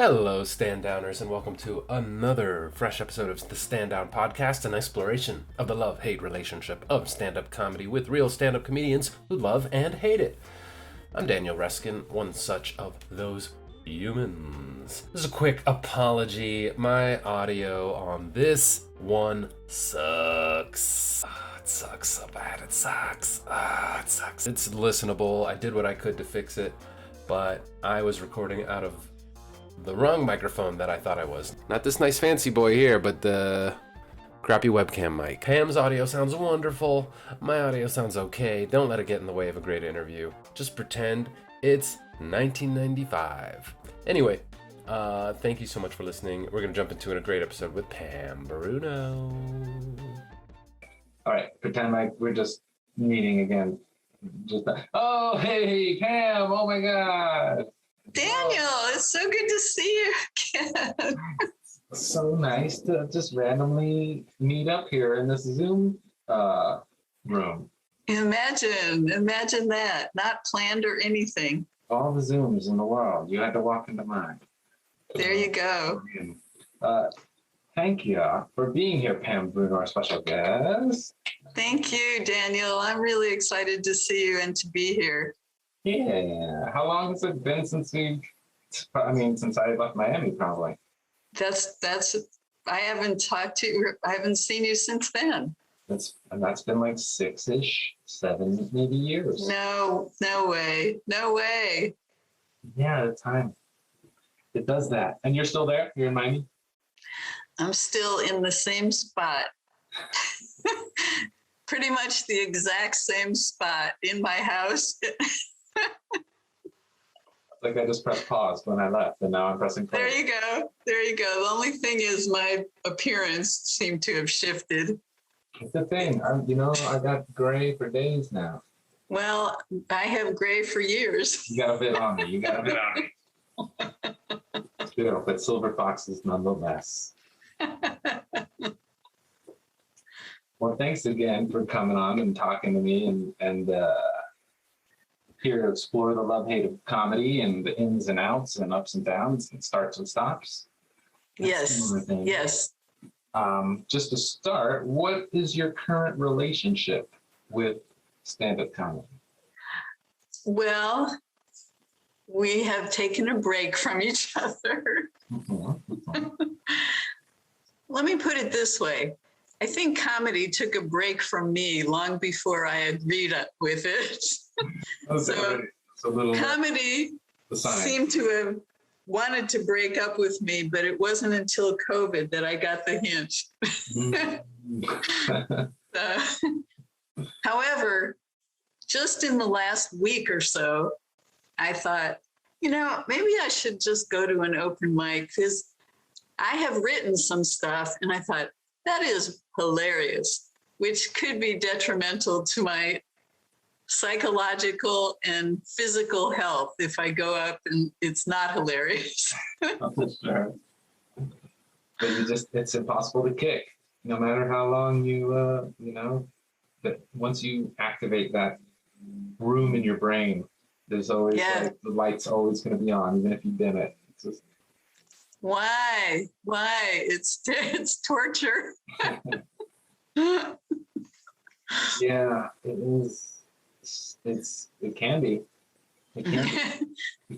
Hello, stand-downers, and welcome to another fresh episode of the Stand-Down Podcast, an exploration of the love-hate relationship of stand-up comedy with real stand-up comedians who love and hate it. I'm Daniel Reskin, one such of those humans. This is a quick apology. My audio on this one sucks. It sucks so bad. It sucks. It sucks. It's listenable. I did what I could to fix it, but I was recording out of the wrong microphone that I thought I was. Not this nice fancy boy here, but the crappy webcam mic. Pam's audio sounds wonderful. My audio sounds okay. Don't let it get in the way of a great interview. Just pretend it's 1995. Anyway, thank you so much for listening. We're going to jump into a great episode with Pam Bruno. All right, pretend like we're just meeting again. Oh, hey, Pam, oh my God. Daniel, it's so good to see you again. So nice to just randomly meet up here in this Zoom room. Imagine that. Not planned or anything. All the Zooms in the world. You had to walk into mine. There you go. Thank you for being here, Pam Bruno, our special guest. Thank you, Daniel. I'm really excited to see you and to be here. Yeah. How long has it been since since I left Miami, probably? That's I haven't seen you since then. That's been like 6-ish, 7 maybe years. No way. Yeah, the time. It does that. And you're still there? You're in Miami? I'm still in the same spot. Pretty much the exact same spot in my house. Like I just pressed pause when I left, and now I'm pressing play. There you go. The only thing is my appearance seemed to have shifted. It's the thing. I got gray for days now. Well, I have gray for years. You got a bit on me. Still, but silver foxes nonetheless. Well, thanks again for coming on and talking to me and here to explore the love-hate of comedy and the ins and outs and ups and downs and starts and stops. Yes. Just to start, what is your current relationship with stand-up comedy? Well, we have taken a break from each other. Let me put it this way. I think comedy took a break from me long before I agreed with it. So comedy seemed to have wanted to break up with me, but it wasn't until COVID that I got the hint. However, just in the last week or so, I thought, maybe I should just go to an open mic because I have written some stuff and I thought, that is hilarious, which could be detrimental to my psychological and physical health if I go up and it's not hilarious. Sure. But it's impossible to kick, no matter how long but once you activate that room in your brain, there's always the light's always going to be on, even if you dim it. It's just... Why? It's torture. Yeah, it is. It can be. It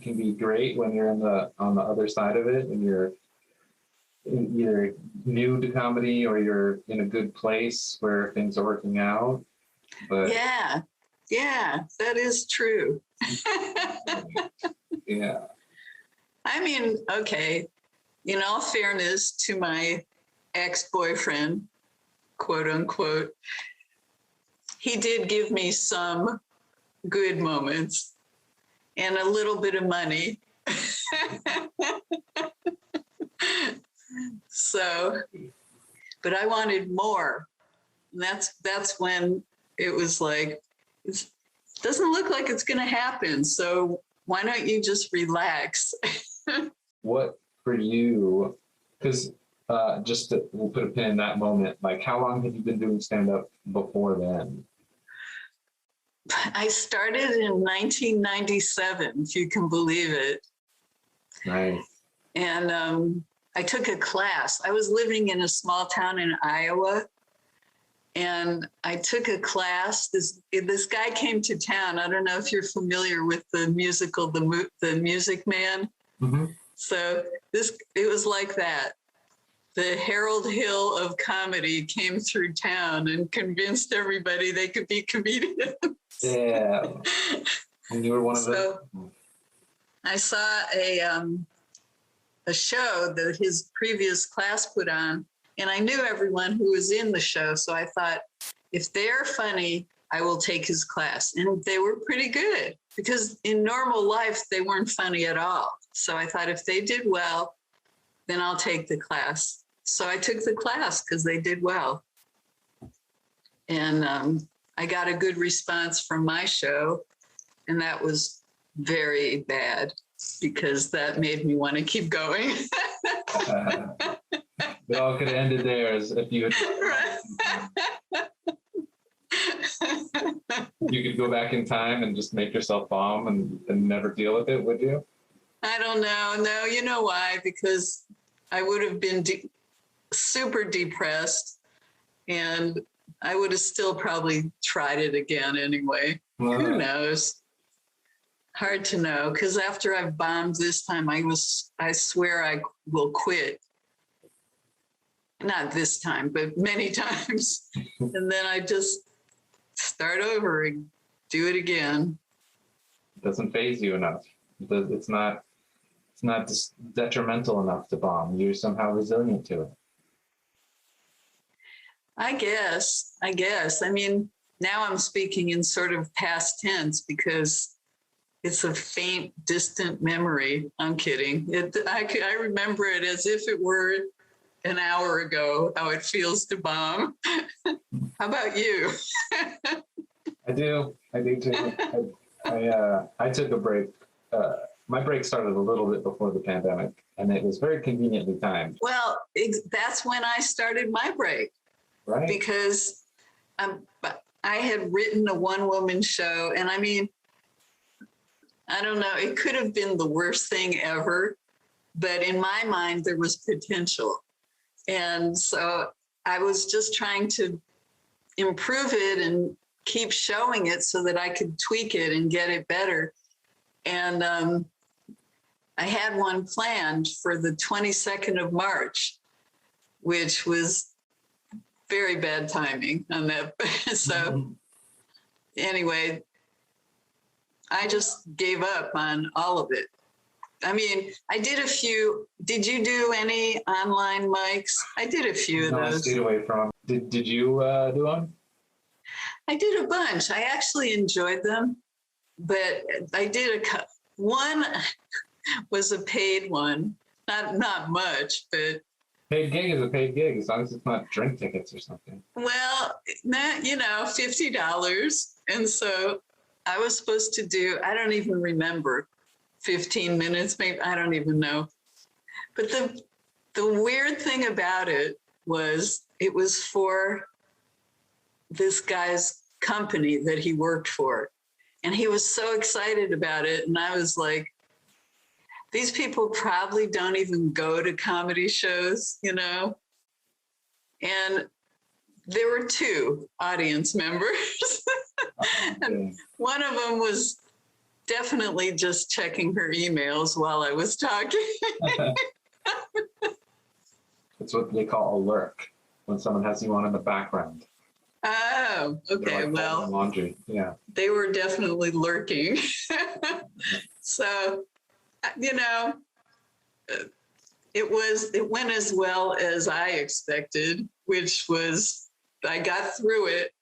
can be great when you're on the other side of it and you're either new to comedy or you're in a good place where things are working out. But yeah, that is true. Yeah. I mean, okay, in all fairness to my ex-boyfriend, quote unquote, he did give me some good moments and a little bit of money. So, but I wanted more. And that's when it was like, it doesn't look like it's going to happen. So why don't you just relax? What for you, because we'll put a pin in that moment, like how long have you been doing stand-up before then? I started in 1997, if you can believe it. Nice. And I took a class. I was living in a small town in Iowa, and I took a class. This guy came to town. I don't know if you're familiar with the musical, The Music Man. Mm-hmm. So it was like that. The Harold Hill of comedy came through town and convinced everybody they could be comedians. Yeah. And you were one of them? I saw a show that his previous class put on, and I knew everyone who was in the show. So I thought, if they're funny, I will take his class. And they were pretty good, because in normal life, they weren't funny at all. So I thought, if they did well, then I'll take the class. So I took the class because they did well. And I got a good response from my show, and that was very bad, because that made me want to keep going. It all could have ended there if you had. You could go back in time and just make yourself bomb and never deal with it, would you? I don't know. No, you know why? Because I would have been super depressed, and I would have still probably tried it again anyway. Who knows? Hard to know, because after I've bombed this time, I swear I will quit. Not this time, but many times. And then I just start over and do it again. It doesn't faze you enough. It's not detrimental enough to bomb. You're somehow resilient to it. I guess. I mean, now I'm speaking in sort of past tense, because it's a faint, distant memory. I'm kidding. I remember it as if it were an hour ago, how it feels to bomb. How about you? I do too. I took a break. My break started a little bit before the pandemic, and it was very conveniently timed. Well, that's when I started my break. Right. Because I had written a one-woman show, and I mean, I don't know, it could have been the worst thing ever, but in my mind, there was potential. And so I was just trying to improve it and keep showing it so that I could tweak it and get it better. And I had one planned for the 22nd of March, which was very bad timing on that. So anyway, I just gave up on all of it. I mean, I did a few. Did you do any online mics? I did a few of those. I stayed away from them. Did you do one? I did a bunch. I actually enjoyed them, but I did one was a paid one. Not much, but paid gig is a paid gig, as long as it's not drink tickets or something. Well, $50. And so I was supposed to do, I don't even remember, 15 minutes, maybe, I don't even know. But the weird thing about it was for this guy's company that he worked for. And he was so excited about it. And I was like, these people probably don't even go to comedy shows, you know? And there were 2 audience members. And one of them was definitely just checking her emails while I was talking. That's what they call a lurk, when someone has you on in the background. Oh, okay. Like well, laundry. Yeah. They were definitely lurking. So, you know, it went as well as I expected, which was I got through it.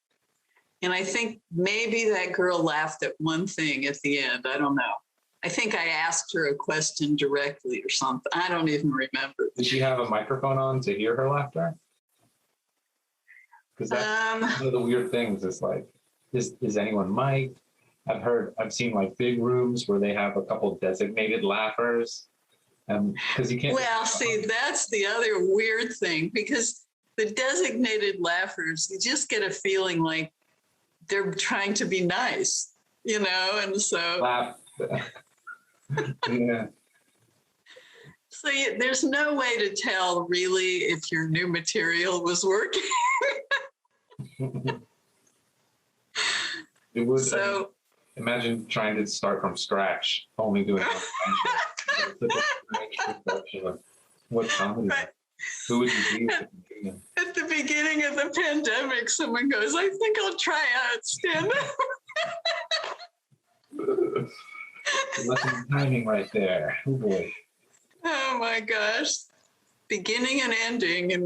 And I think maybe that girl laughed at one thing at the end. I don't know. I think I asked her a question directly or something. I don't even remember. Did she have a microphone on to hear her laughter? Because that's one of the weird things. Is like, is anyone mic'd? I've seen like big rooms where they have a couple designated laughers, and because you can't. Well, see, that's the other weird thing, because the designated laughers, you just get a feeling like they're trying to be nice, you know, and so. Laugh. Yeah. So there's no way to tell really if your new material was working. It would. So imagine trying to start from scratch, only doing what comedy? right. Who would you be at the beginning? At the beginning of the pandemic, someone goes, I think I'll try out stand-up. Lesson timing right there. Oh boy. Oh my gosh. Beginning and ending in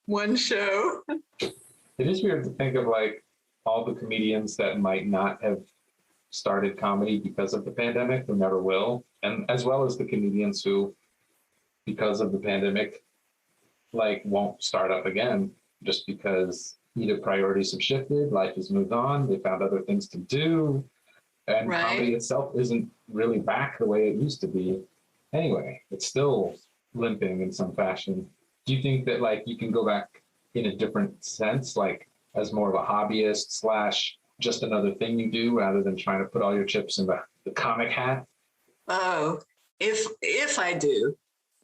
one show. It is weird to think of like all the comedians that might not have started comedy because of the pandemic, who never will, and as well as the comedians who, because of the pandemic, like won't start up again just because either priorities have shifted, life has moved on, they found other things to do, and right. Comedy itself isn't really back the way it used to be. Anyway, it's still limping in some fashion. Do you think that like you can go back in a different sense, like as more of a hobbyist / just another thing you do rather than trying to put all your chips in the comic hat? Oh, if I do.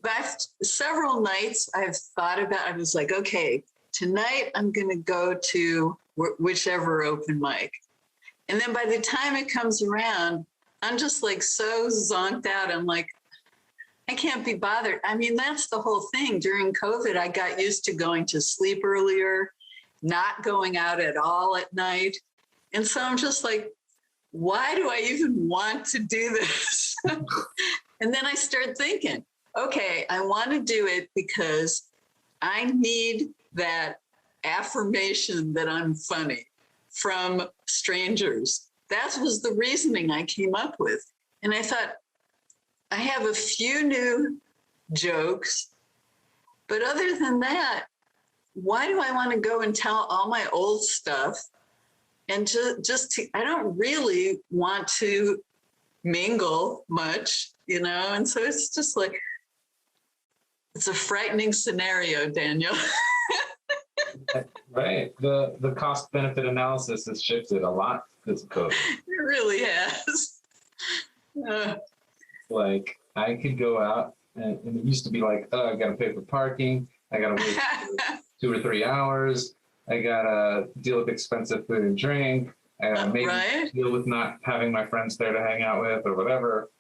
But several nights I've thought about, I was like, okay, tonight I'm going to go to whichever open mic. And then by the time it comes around, I'm just like so zonked out. I'm like, I can't be bothered. I mean, that's the whole thing. During COVID, I got used to going to sleep earlier, not going out at all at night. And so I'm just like, why do I even want to do this? And then I started thinking, okay, I want to do it because I need that affirmation that I'm funny from strangers. That was the reasoning I came up with. And I thought, I have a few new jokes, but other than that, why do I want to go and tell all my old stuff? And I don't really want to mingle much, you know? And so it's just like, it's a frightening scenario, Daniel. Right. The cost benefit analysis has shifted a lot this COVID. It really has. Like I could go out and it used to be like, oh, I got to pay for parking. I got to wait 2 or 3 hours. I got to deal with expensive food and drink. I got to maybe deal with not having my friends there to hang out with or whatever.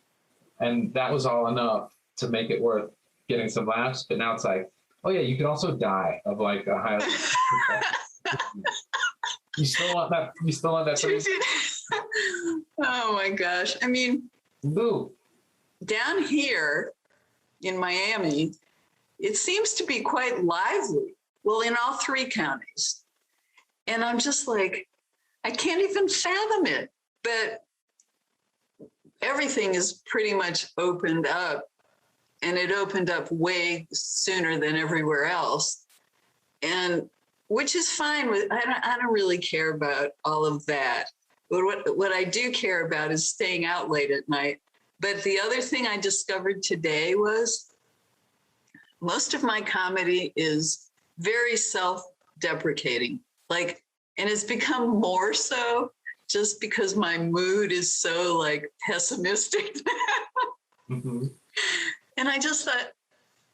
And that was all enough to make it worth getting some laughs. But now it's like, oh yeah, you could also die of like a high. You still want that? You still want that? Oh my gosh. I mean, Boo. Down here in Miami, it seems to be quite lively. Well, in all 3 counties. And I'm just like, I can't even fathom it. But everything is pretty much opened up. And it opened up way sooner than everywhere else. And which is fine. I don't really care about all of that. But what I do care about is staying out late at night. But the other thing I discovered today was most of my comedy is very self-deprecating. Like, and it's become more so just because my mood is so like pessimistic. Mm-hmm. And I just thought,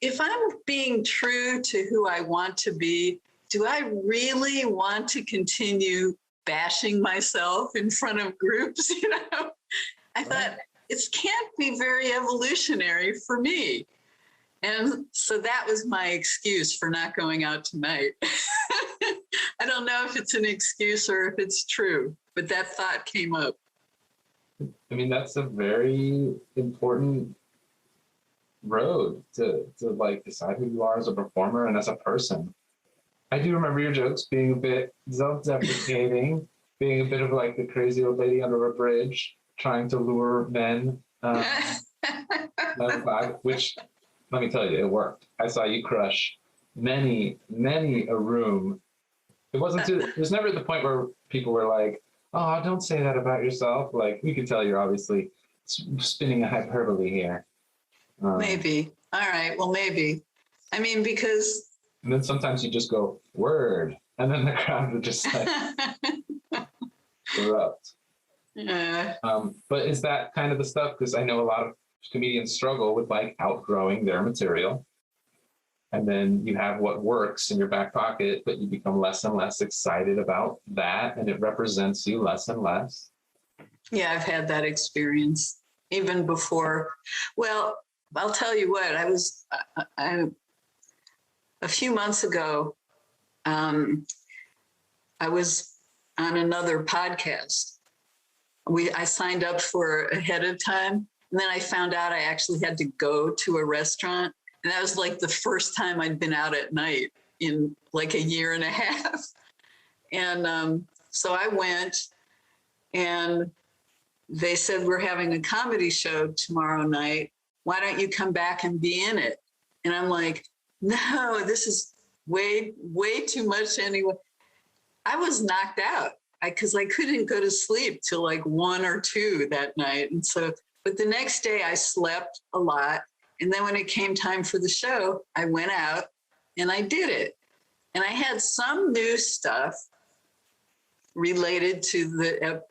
if I'm being true to who I want to be, do I really want to continue bashing myself in front of groups? You know, I thought it can't be very evolutionary for me. And so that was my excuse for not going out tonight. I don't know if it's an excuse or if it's true, but that thought came up. I mean, that's a very important road to like decide who you are as a performer and as a person. I do remember your jokes being a bit self-deprecating, being a bit of like the crazy old lady under a bridge trying to lure men. Which, let me tell you, it worked. I saw you crush many a room. It was never at the point where people were like, oh, don't say that about yourself. Like, we could tell you're obviously spinning a hyperbole here. Maybe. All right. Well, maybe. I mean, because. And then sometimes you just go, word. And then the crowd would just like erupt. Yeah. But is that kind of the stuff? Because I know a lot of comedians struggle with like outgrowing their material. And then you have what works in your back pocket, but you become less and less excited about that, and it represents you less and less. Yeah, I've had that experience even before. Well, I'll tell you what, I a few months ago, I was on another podcast. I signed up for ahead of time, and then I found out I actually had to go to a restaurant. And that was like the first time I'd been out at night in like a year and a half. And so I went, and they said, we're having a comedy show tomorrow night. Why don't you come back and be in it? And I'm like, no, this is way too much anyway. I was knocked out because I couldn't go to sleep till like 1 or 2 that night. And so, but the next day I slept a lot. And then when it came time for the show, I went out and I did it. And I had some new stuff related to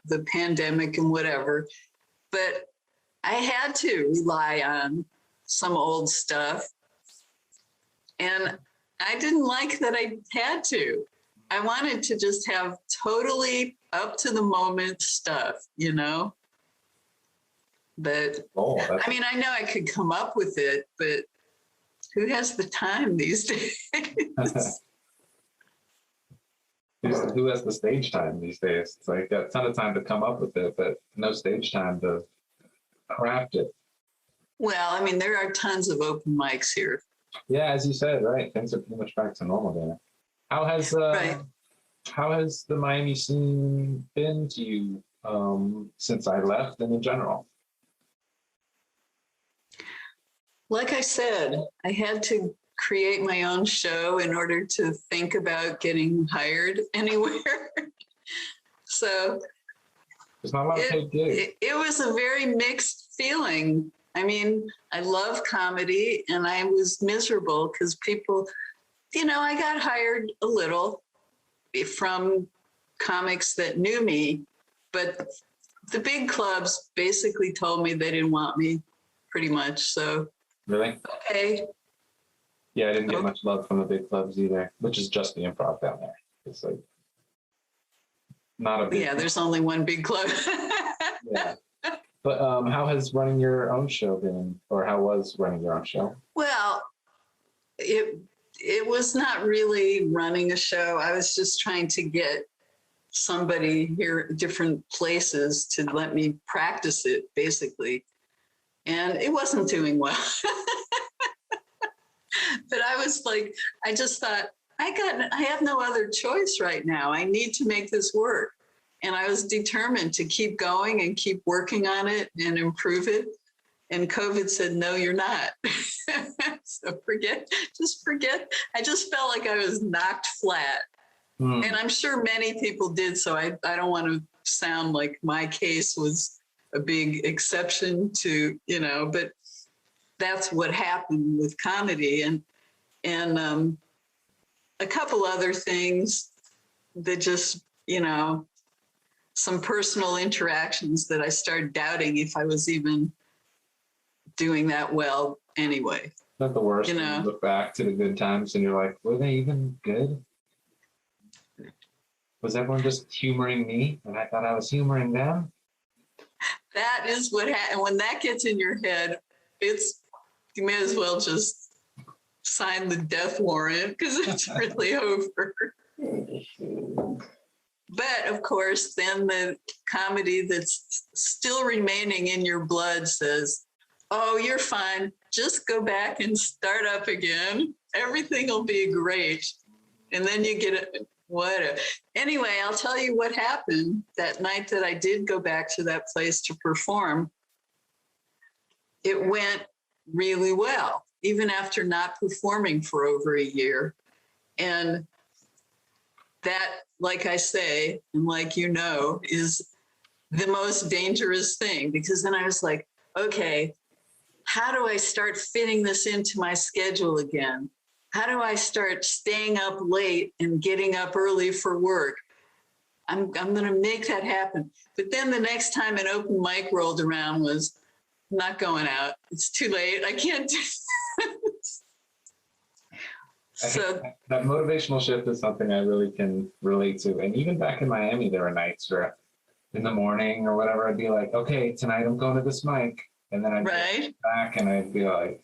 the pandemic and whatever, but I had to rely on some old stuff. And I didn't like that I had to. I wanted to just have totally up to the moment stuff, you know? But I mean, I know I could come up with it, but who has the time these days? Who has the stage time these days? It's like a ton of time to come up with it, but no stage time to craft it. Well, I mean, there are tons of open mics here. Yeah, as you said, right? Things are pretty much back to normal there. How has the Miami scene been to you since I left, and in general? Like I said, I had to create my own show in order to think about getting hired anywhere. So there's not a lot of paid gigs. It was a very mixed feeling. I mean, I love comedy, and I was miserable because people, you know, I got hired a little from comics that knew me, but the big clubs basically told me they didn't want me pretty much. So, really? Okay. Yeah, I didn't get much love from the big clubs either, which is just the Improv down there. It's like not a big club. There's only one big club. Yeah. But how has running your own show been, or how was running your own show? Well, it was not really running a show. I was just trying to get somebody here, different places, to let me practice it, basically. And it wasn't doing well. But I was like, I just thought, I have no other choice right now. I need to make this work. And I was determined to keep going and keep working on it and improve it. And COVID said, no, you're not. So forget. I just felt like I was knocked flat. And I'm sure many people did. So I don't want to sound like my case was a big exception to, you know, but that's what happened with comedy. And a couple other things that just, you know, some personal interactions that I started doubting if I was even doing that well anyway. Not the worst. You know, you look back to the good times and you're like, were they even good? Was everyone just humoring me and I thought I was humoring them? That is what happened. When that gets in your head, you may as well just sign the death warrant because it's really over. But of course, then the comedy that's still remaining in your blood says, oh, you're fine. Just go back and start up again. Everything will be great. And then you get it. Whatever. Anyway, I'll tell you what happened that night that I did go back to that place to perform. It went really well, even after not performing for over a year. And that, like I say, and like you know, is the most dangerous thing, because then I was like, okay, how do I start fitting this into my schedule again? How do I start staying up late and getting up early for work? I'm going to make that happen. But then the next time an open mic rolled around was, not going out. It's too late. I can't do So that motivational shift is something I really can relate to. And even back in Miami, there were nights where in the morning or whatever, I'd be like, okay, tonight I'm going to this mic. And then I'd go back and I'd be like,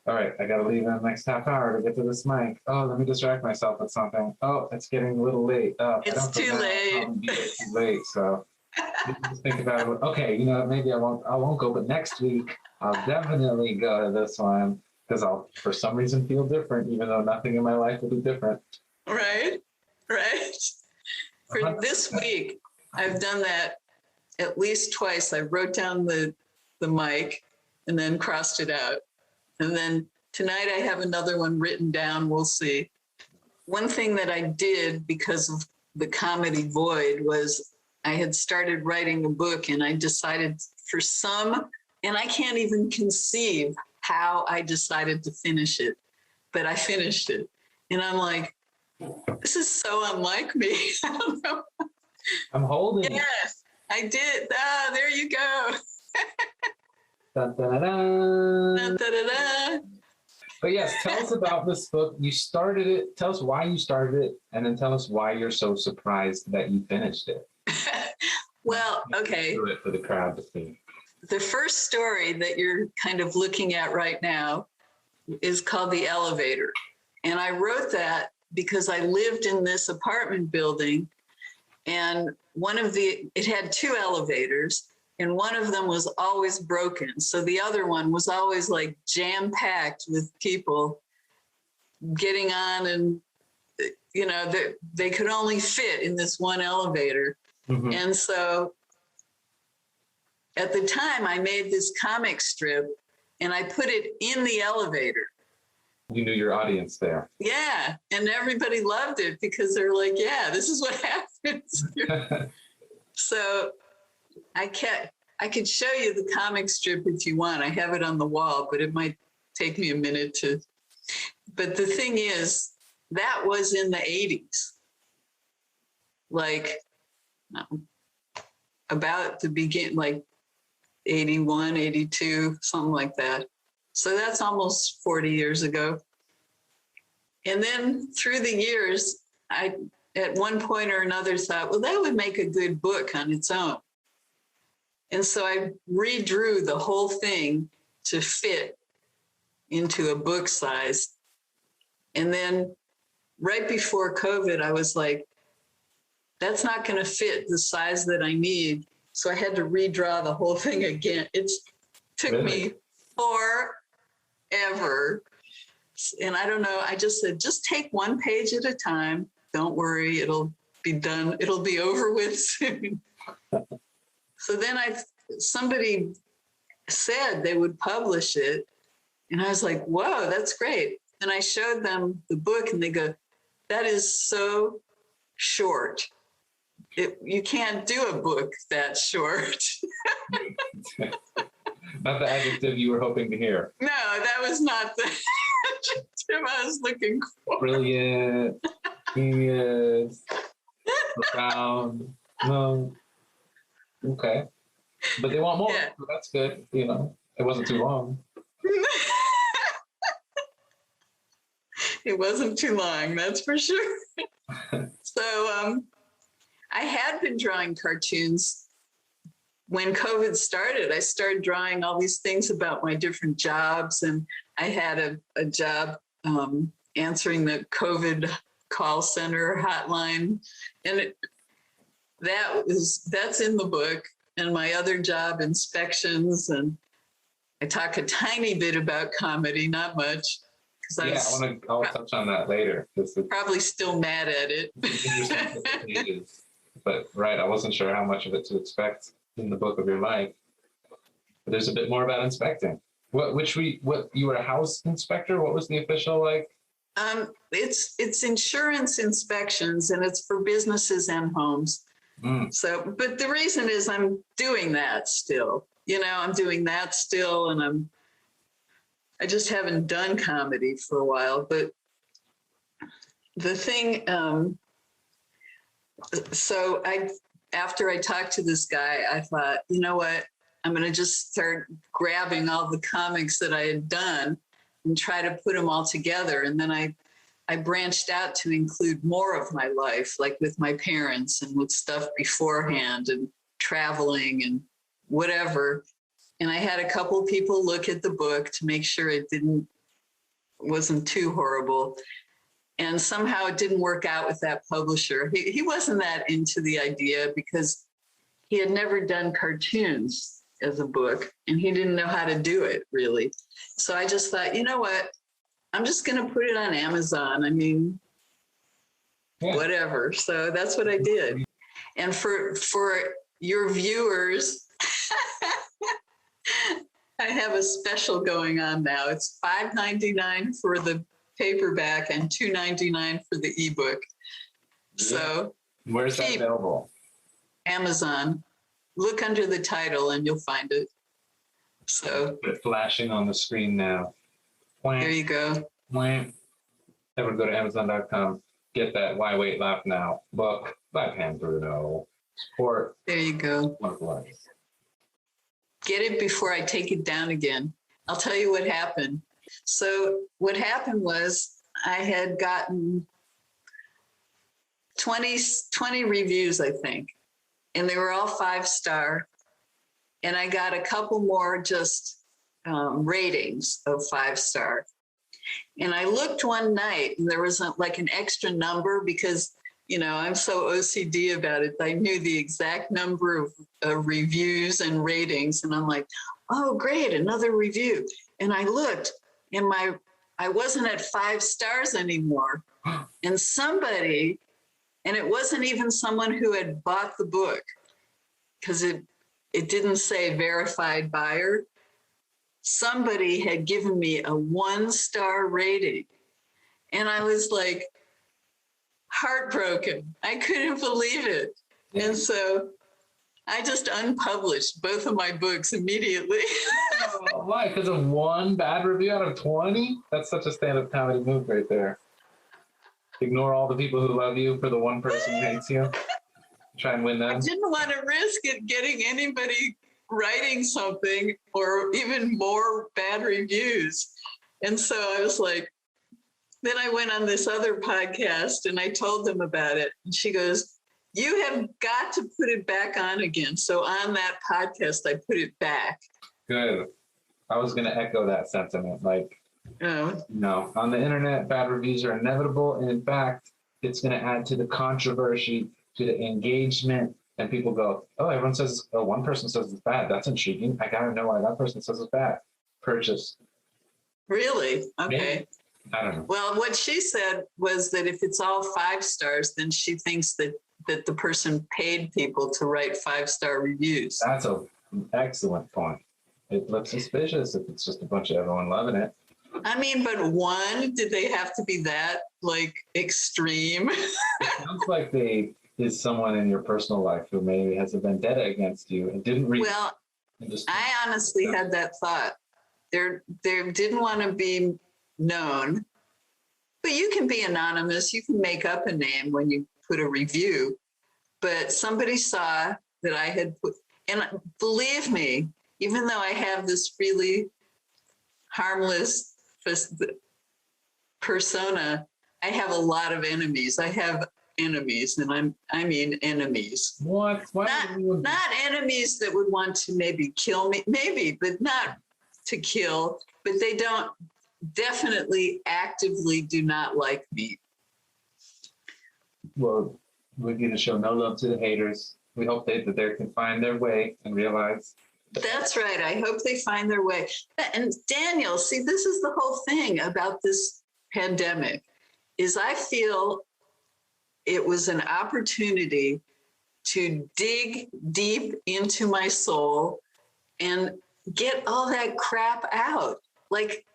all right, I got to leave in the next half hour to get to this mic. Oh, let me distract myself with something. Oh, it's getting a little late. it's too late. It's too late. So just think about it. Okay, you know, maybe I won't go, but next week I'll definitely go to this one because I'll, for some reason, feel different, even though nothing in my life will be different. Right. For this week, I've done that at least twice. I wrote down the mic and then crossed it out. And then tonight I have another one written down. We'll see. One thing that I did because of the comedy void was I had started writing a book, and I decided and I can't even conceive how I decided to finish it, but I finished it. And I'm like, this is so unlike me. I don't know. I'm holding it. Yes, I did. There you go. Dun, dun, dun, dun. Da, da, da, da. But yes, tell us about this book. You started it. Tell us why you started it, and then tell us why you're so surprised that you finished it. Well, okay. Do it for the crowd to see. The first story that you're kind of looking at right now is called The Elevator. And I wrote that because I lived in this apartment building, and it had two elevators, and one of them was always broken. So the other one was always like jam-packed with people getting on, and, you know, they could only fit in this one elevator. Mm-hmm. And so at the time I made this comic strip and I put it in the elevator. You knew your audience there. Yeah. And everybody loved it because they're like, yeah, this is what happens. So I could show you the comic strip if you want. I have it on the wall, but it might take me a minute to. But the thing is, that was in the 80s. Like, about to begin, like 81, 82, something like that. So that's almost 40 years ago. And then through the years, I, at one point or another, thought, well, that would make a good book on its own. And so I redrew the whole thing to fit into a book size. And then right before COVID, I was like, that's not going to fit the size that I need. So I had to redraw the whole thing again. It took me forever. And I don't know, I just said, just take one page at a time. Don't worry, it'll be done. It'll be over with soon. So then somebody said they would publish it. And I was like, whoa, that's great. And I showed them the book and they go, that is so short. You can't do a book that short. Not the adjective you were hoping to hear. No, that was not the adjective I was looking for. Brilliant, genius, profound. No. Okay. But they want more, so that's good. You know, it wasn't too long. It wasn't too long, that's for sure. So I had been drawing cartoons. When COVID started, I started drawing all these things about my different jobs. And I had a job answering the COVID call center hotline. And that's in the book. And my other job, inspections. And I talk a tiny bit about comedy, not much. I'll touch on that later. Probably still mad at it. But right, I wasn't sure how much of it to expect in the book of your life. But there's a bit more about inspecting. You were a house inspector? What was the official like? It's insurance inspections, and it's for businesses and homes. So, but the reason is I'm doing that still. You know, I'm doing that still, and I just haven't done comedy for a while. But the thing, so after I talked to this guy, I thought, you know what? I'm going to just start grabbing all the comics that I had done and try to put them all together. And then I branched out to include more of my life, like with my parents and with stuff beforehand and traveling and whatever. And I had a couple people look at the book to make sure it wasn't too horrible. And somehow it didn't work out with that publisher. He wasn't that into the idea because he had never done cartoons as a book and he didn't know how to do it really. So I just thought, you know what? I'm just going to put it on Amazon. I mean, whatever. So that's what I did. And for your viewers, I have a special going on now. It's $5.99 for the paperback and $2.99 for the ebook. Yeah. So where's that available? Amazon. Look under the title and you'll find it. So it's flashing on the screen now. There you go. Everyone go to Amazon.com. Get that Why Wait Laugh Now book by Pam Bruno. Support. There you go. Wonderful artist. Get it before I take it down again. I'll tell you what happened. So what happened was I had gotten 20 reviews, I think, and they were all 5-star. And I got a couple more just ratings of 5-star. And I looked one night and there was like an extra number because, you know, I'm so OCD about it. I knew the exact number of reviews and ratings. And I'm like, oh, great, another review. And I looked and I wasn't at 5 stars anymore. And somebody, and it wasn't even someone who had bought the book because it didn't say verified buyer. Somebody had given me a 1-star rating. And I was like heartbroken. I couldn't believe it. And so I just unpublished both of my books immediately. Why? Because of one bad review out of 20? That's such a stand-up comedy move right there. Ignore all the people who love you for the one person who hates you. Try and win them. I didn't want to risk it getting anybody writing something or even more bad reviews. And so I was like, then I went on this other podcast and I told them about it. And she goes, you have got to put it back on again. So on that podcast, I put it back. Good. I was going to echo that sentiment. Like, no, on the internet, bad reviews are inevitable. And in fact, it's going to add to the controversy, to the engagement. And people go, oh, everyone says, oh, one person says it's bad. That's intriguing. I got to know why that person says it's bad. Purchase. Really? Okay. Maybe. I don't know. Well, what she said was that if it's all 5 stars, then she thinks that the person paid people to write 5-star reviews. That's an excellent point. It looks suspicious if it's just a bunch of everyone loving it. I mean, but one, did they have to be that, like, extreme? It sounds like they is someone in your personal life who maybe has a vendetta against you and didn't read. Well, I honestly had that thought. They didn't want to be known, but you can be anonymous. You can make up a name when you put a review. But somebody saw that I had put, and believe me, even though I have this really harmless persona, I have a lot of enemies. I have enemies, and I mean enemies. What? Not enemies that would want to maybe kill me, maybe, but not to kill. But they definitely actively do not like me. Well, we're going to show no love to the haters. We hope that they can find their way and realize. That's right. I hope they find their way. And Daniel, see, this is the whole thing about this pandemic, is I feel it was an opportunity to dig deep into my soul and get all that crap out. Like,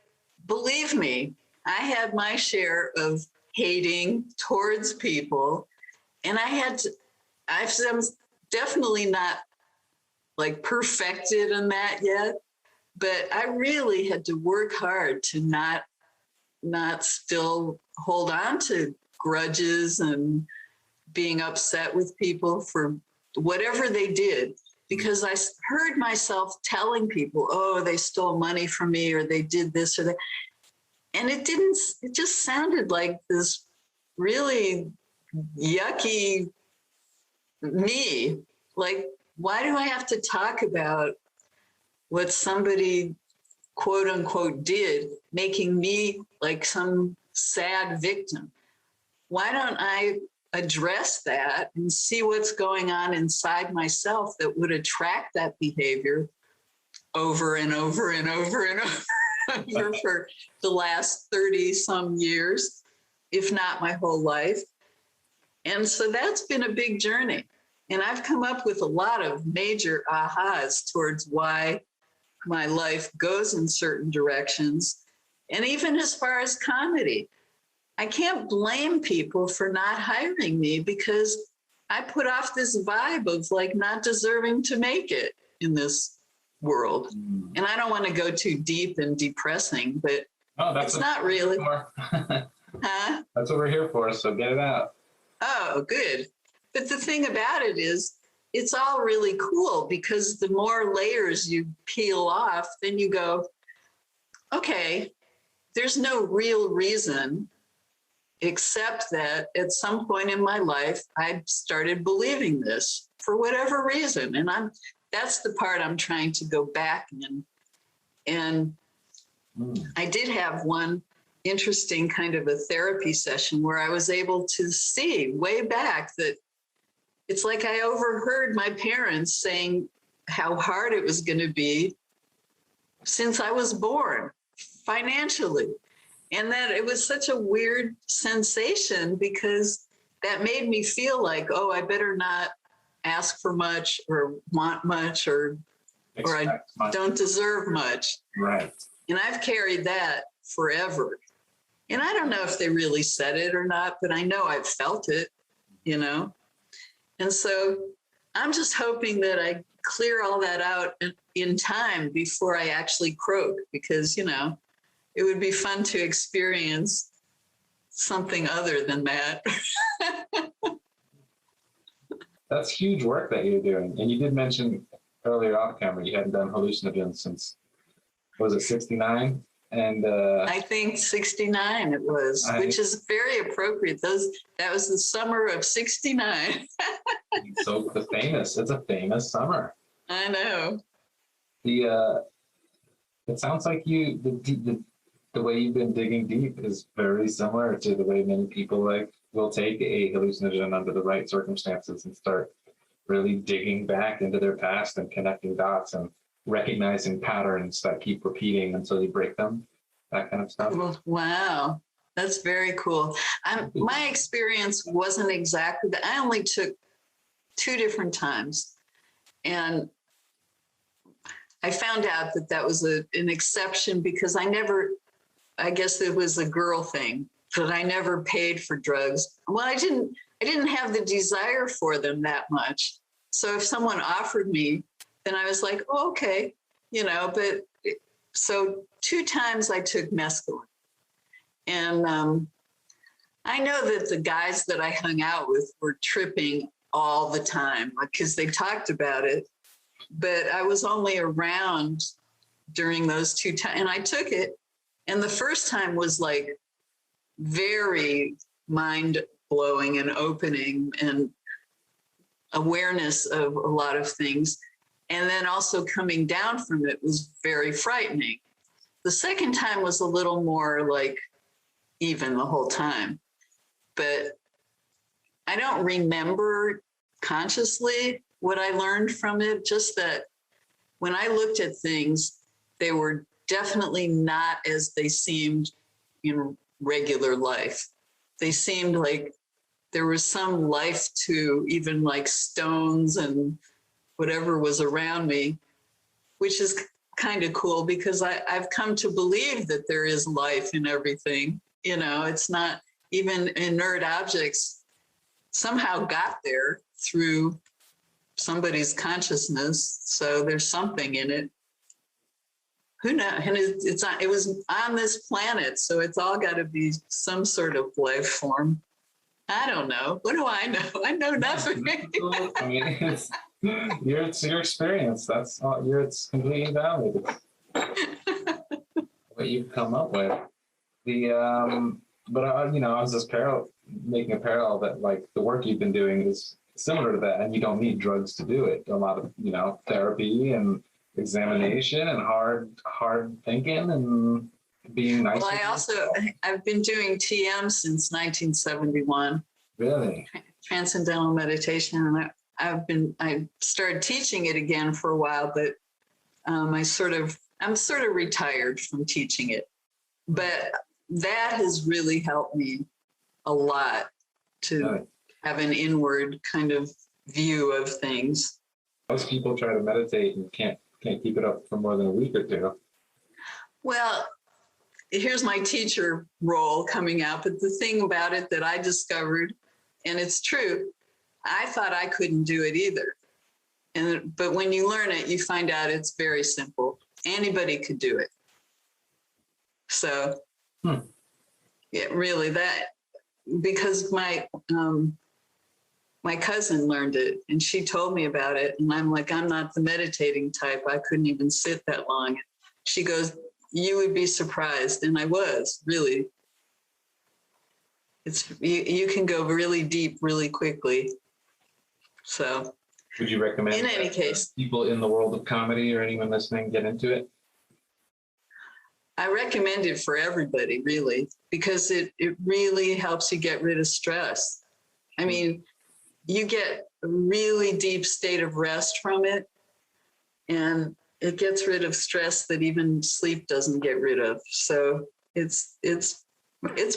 believe me, I had my share of hating towards people, and I'm definitely not like perfected in that yet, but I really had to work hard to not still hold on to grudges and being upset with people for whatever they did. because I heard myself telling people, oh, they stole money from me, or they did this or that. And it just sounded like this really yucky me. Like, why do I have to talk about what somebody, quote unquote, did, making me like some sad victim? Why don't I address that and see what's going on inside myself that would attract that behavior over and over and over and over for the last 30 some years, if not my whole life. And so that's been a big journey. And I've come up with a lot of major ahas towards why my life goes in certain directions. And even as far as comedy, I can't blame people for not hiring me, because I put off this vibe of like not deserving to make it in this world. And I don't want to go too deep and depressing, but it's not really. Huh? That's what we're here for, so get it out. Oh, good. But the thing about it is, it's all really cool, because the more layers you peel off, then you go, okay, there's no real reason, except that at some point in my life, I started believing this for whatever reason. And that's the part I'm trying to go back in. And I did have one interesting kind of a therapy session where I was able to see way back that it's like I overheard my parents saying how hard it was going to be since I was born financially. And that it was such a weird sensation, because that made me feel like, oh, I better not ask for much or want much, or I don't deserve much. Right. And I've carried that forever. And I don't know if they really said it or not, but I know I've felt it, you know? And so I'm just hoping that I clear all that out in time before I actually croak, because, you know, it would be fun to experience something other than that. That's huge work that you're doing. And you did mention earlier off camera, you hadn't done hallucinogens since, was it 69? And I think 69 it was, which is very appropriate. That was the summer of 69. So it's a famous summer. I know. It sounds like the way you've been digging deep is very similar to the way many people will take a hallucinogen under the right circumstances and start really digging back into their past and connecting dots and recognizing patterns that keep repeating until you break them, that kind of stuff. Well, wow, that's very cool. My experience wasn't exactly that. I only took 2 different times, and I found out that was an exception, because I guess it was a girl thing, but I never paid for drugs. Well, I didn't have the desire for them that much. So if someone offered me, then I was like, oh, okay, you know, so 2 times I took mescaline. And I know that the guys that I hung out with were tripping all the time, because they talked about it, but I was only around during those 2 times, and I took it. And the first time was like very mind-blowing and opening and awareness of a lot of things. And then also coming down from it was very frightening. The second time was a little more like even the whole time. But I don't remember consciously what I learned from it, just that when I looked at things, they were definitely not as they seemed in regular life. They seemed like there was some life to even like stones and whatever was around me, which is kind of cool, because I've come to believe that there is life in everything. You know, it's not even inert objects somehow got there through somebody's consciousness. So there's something in it. Who knows? And it was on this planet, so it's all got to be some sort of life form. I don't know. What do I know? I know nothing. I mean, It's your experience. That's all. It's completely valid. What you've come up with. But I was just making a parallel that like the work you've been doing is similar to that, and you don't need drugs to do it. A lot of therapy and examination and hard thinking and being nice. Well, I've been doing TM since 1971. Really? Transcendental Meditation, and I started teaching it again for a while, but I'm sort of retired from teaching it. But that has really helped me a lot to have an inward kind of view of things. Most people try to meditate and can't keep it up for more than a week or two. Well, here's my teacher role coming out. But the thing about it that I discovered, and it's true, I thought I couldn't do it either. But when you learn it, you find out it's very simple. Anybody could do it. So, yeah, really because my cousin learned it and she told me about it. And I'm like, I'm not the meditating type. I couldn't even sit that long. She goes, you would be surprised. And I was, really. You can go really deep really quickly. So, would you recommend in any case, people in the world of comedy or anyone listening get into it? I recommend it for everybody, really, because it really helps you get rid of stress. I mean, you get a really deep state of rest from it, and it gets rid of stress that even sleep doesn't get rid of. So it's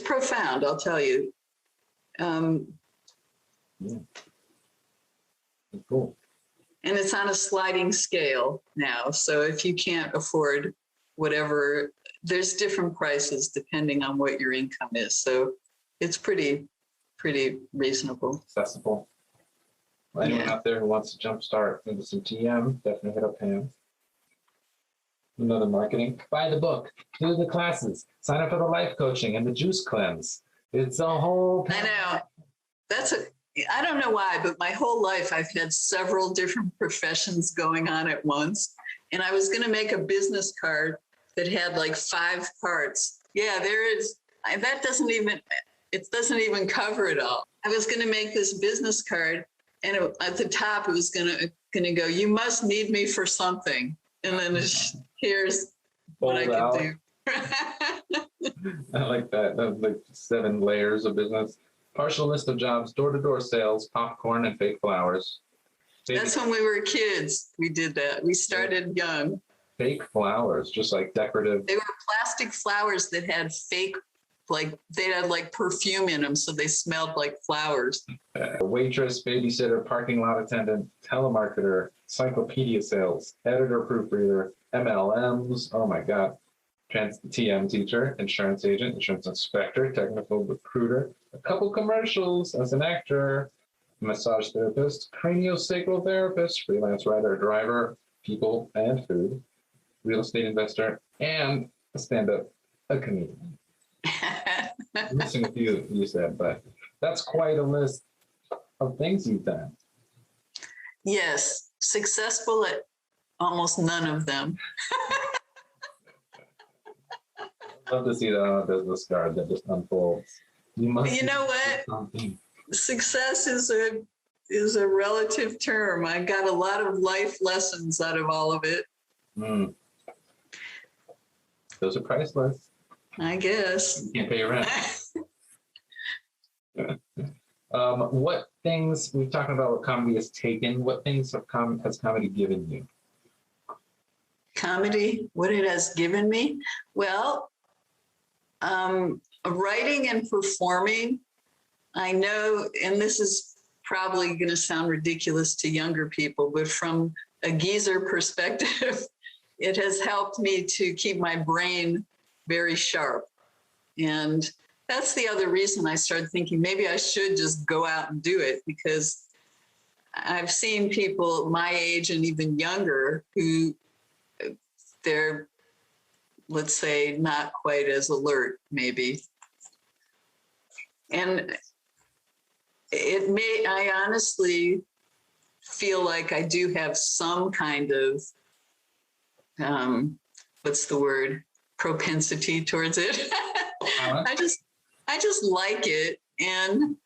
profound, I'll tell you. Cool. And it's on a sliding scale now. So if you can't afford whatever, there's different prices depending on what your income is. So it's pretty reasonable. Accessible. Well, anyone out there who wants to jumpstart into some TM, definitely hit up Pam. Another marketing. Buy the book, do the classes, sign up for the life coaching and the juice cleanse. It's a whole... I know. I don't know why, but my whole life I've had several different professions going on at once. And I was going to make a business card that had like 5 parts. Yeah, there is. That doesn't even cover it all. I was going to make this business card, and at the top it was going to go, you must need me for something. And then here's what I can do. I like that. That's like 7 layers of business. Partial list of jobs, door-to-door sales, popcorn, and fake flowers. That's when we were kids. We did that. We started young. Fake flowers, just like decorative. They were plastic flowers that had fake, they had like perfume in them, so they smelled like flowers. Waitress, babysitter, parking lot attendant, telemarketer, encyclopedia sales, editor, proofreader, MLMs. Oh my God. TM teacher, insurance agent, insurance inspector, technical recruiter, a couple commercials as an actor, massage therapist, craniosacral therapist, freelance writer, driver, people and food, real estate investor, and a stand-up, a comedian. I'm missing a few you said, but that's quite a list of things you've done. Yes, successful at almost none of them. Love to see that on a business card that just unfolds. You know what? Success is a relative term. I got a lot of life lessons out of all of it. Those are priceless. I guess. You can't pay your rent. What things, we've talked about what comedy has taken, what things has comedy given you? Comedy, what it has given me? Well, writing and performing, I know, and this is probably going to sound ridiculous to younger people, but from a geezer perspective, it has helped me to keep my brain very sharp. And that's the other reason I started thinking maybe I should just go out and do it, because I've seen people my age and even younger who they're, let's say, not quite as alert, maybe. And I honestly feel like I do have some kind of, what's the word? Propensity towards it. I just like it. And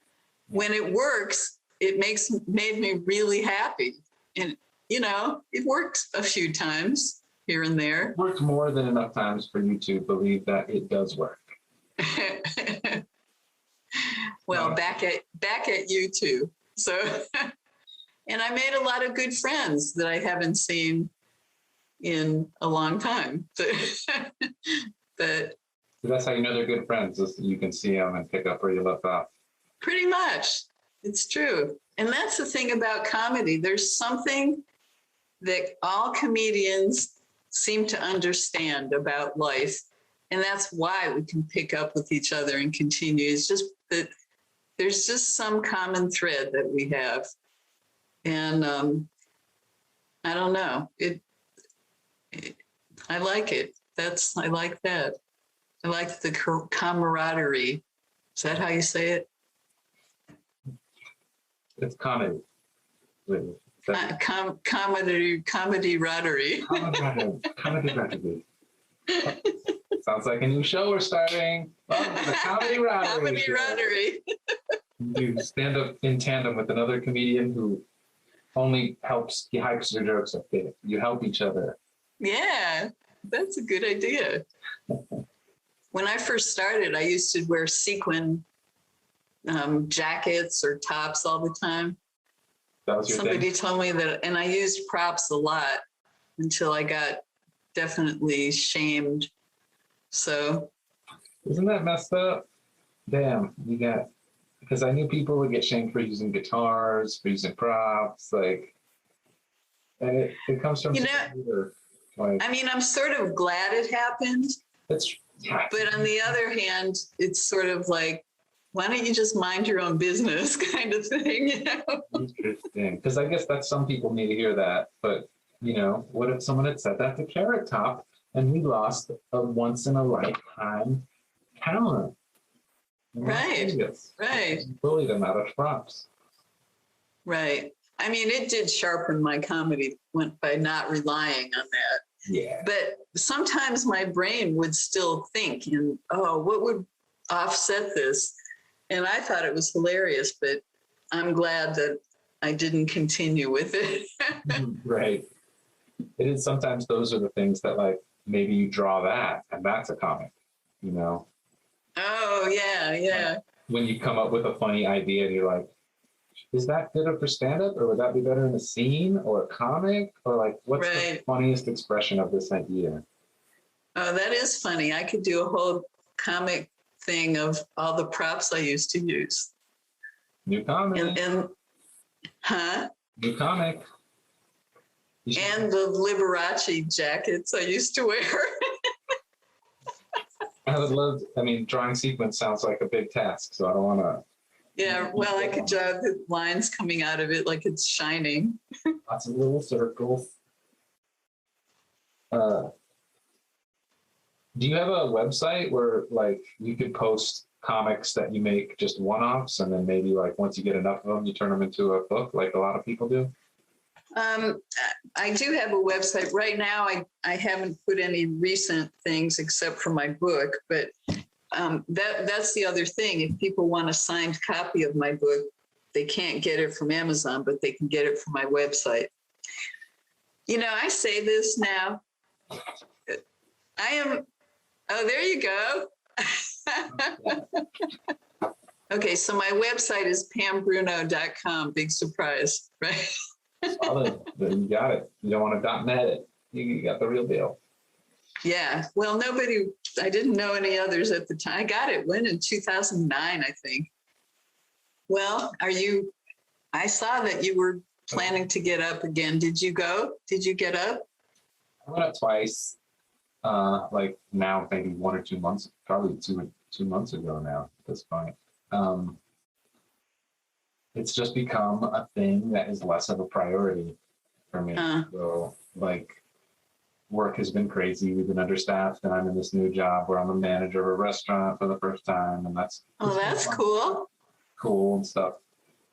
when it works, it made me really happy. And, you know, it works a few times here and there. It worked more than enough times for you to believe that it does work. Well, back at you too. So, and I made a lot of good friends that I haven't seen in a long time. But So that's how you know they're good friends, is that you can see them and pick up where you left off. pretty much, it's true. And that's the thing about comedy. There's something that all comedians seem to understand about life. And that's why we can pick up with each other and continue. It's just that there's just some common thread that we have. And I don't know. I like it. I like that. I like the camaraderie. Is that how you say it? It's comedy. Comedy rattery. Comedy. Sounds like a new show we're starting. Welcome to the Comedy Rattery. Comedy rattery. You stand up in tandem with another comedian who only helps, he hypes your jokes up there. You help each other. Yeah, that's a good idea. When I first started, I used to wear sequin jackets or tops all the time. That was your Somebody thing? told me that, and I used props a lot until I got definitely shamed. So. Isn't that messed up? Damn, because I knew people would get shamed for using guitars, for using props, like, and it comes from, I mean, I'm sort of glad it happened. But on the other hand, it's sort of like, why don't you just mind your own business kind of thing, you know? Interesting, because I guess that some people need to hear that, but you know, what if someone had said that to Carrot Top and we lost a once in a lifetime talent? Right. Bully them out of props. Right. I mean, it did sharpen my comedy by not relying on that. Yeah. But sometimes my brain would still think, what would offset this? And I thought it was hilarious, but I'm glad that I didn't continue with it. Right. It is, sometimes those are the things that, like, maybe you draw that and that's a comic, you know? Oh, yeah. When you come up with a funny idea and you're like, is that good for stand-up, or would that be better in a scene or a comic, or like, what's the funniest expression of this idea? Oh, that is funny. I could do a whole comic thing of all the props I used to use. New comic. New comic. And the Liberace jackets I used to wear. Drawing sequence sounds like a big task, so I don't want to. Yeah, well, I could draw the lines coming out of it like it's shining. Lots of little circles. Do you have a website where, like, you could post comics that you make just one-offs, and then maybe, like, once you get enough of them, you turn them into a book, like a lot of people do? I do have a website. Right now, I haven't put any recent things except for my book, but that's the other thing. If people want a signed copy of my book, they can't get it from Amazon, but they can get it from my website. You know, I say this now. There you go. Okay, so my website is pambruno.com. Big surprise, right? Solid. You got it. You don't want to .net it. You got the real deal. Yeah. Well, I didn't know any others at the time. I got it in 2009, I think. Well, I saw that you were planning to get up again. Did you go? Did you get up? I went up twice. Like now, maybe 1 or 2 months, probably two months ago now at this point. It's just become a thing that is less of a priority for me. So, like, work has been crazy. We've been understaffed, and I'm in this new job where I'm a manager of a restaurant for the first time, and that's cool. Cool and stuff.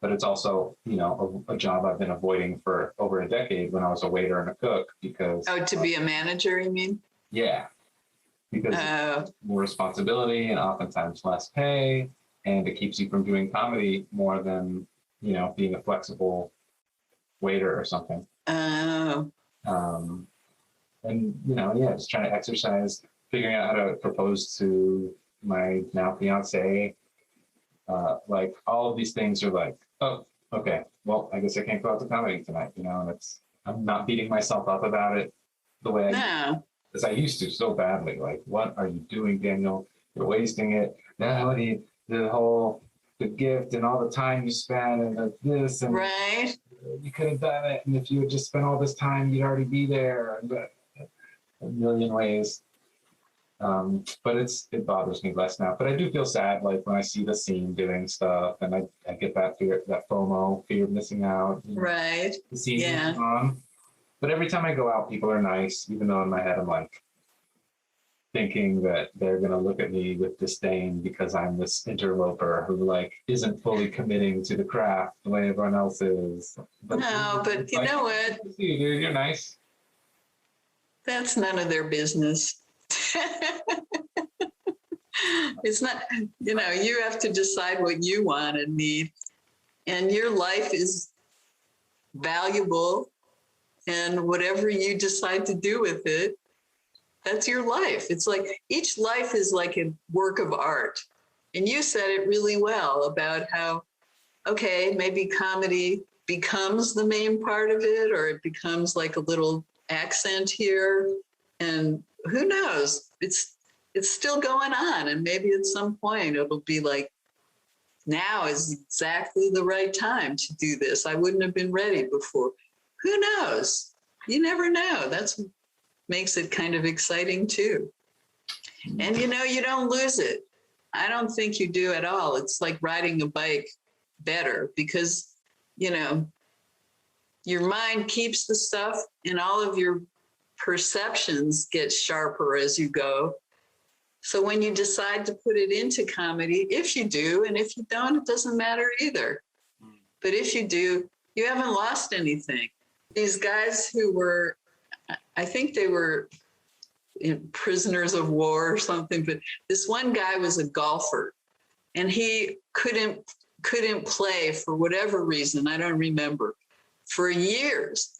but it's also, you know, a job I've been avoiding for over a decade when I was a waiter and a cook because. Oh, to be a manager, you mean? Yeah, because more responsibility and oftentimes less pay, and it keeps you from doing comedy more than, you know, being a flexible waiter or something. Oh. And, you know, yeah, just trying to exercise, figuring out how to propose to my now fiance. Like all of these things are like, oh, okay, well, I guess I can't go out to comedy tonight, you know, and I'm not beating myself up about it the way as I used to so badly. Like, what are you doing, Daniel? You're wasting it. Now the gift and all the time you spent and this and right. You could have done it. And if you had just spent all this time, you'd already be there. But a million ways. But it bothers me less now. But I do feel sad, like when I see the scene doing stuff, and I get that fear, that FOMO, fear of missing out. Right. The scene is on. But every time I go out, people are nice, even though in my head I'm like thinking that they're gonna look at me with disdain because I'm this interloper who like isn't fully committing to the craft the way everyone else is. But you know what? You're nice. That's none of their business. It's not, you know, you have to decide what you want and need. And your life is valuable. And whatever you decide to do with it, that's your life. It's like each life is like a work of art. And you said it really well about how, okay, maybe comedy becomes the main part of it, or it becomes like a little accent here. And who knows? It's still going on. And maybe at some point it'll be like, now is exactly the right time to do this. I wouldn't have been ready before. Who knows? You never know. That's what makes it kind of exciting too. And you know, you don't lose it. I don't think you do at all. It's like riding a bike better because, you know, your mind keeps the stuff and all of your perceptions get sharper as you go. So when you decide to put it into comedy, if you do, and if you don't, it doesn't matter either. But if you do, you haven't lost anything. These guys who were, I think they were prisoners of war or something, but this one guy was a golfer and he couldn't play for whatever reason, I don't remember, for years.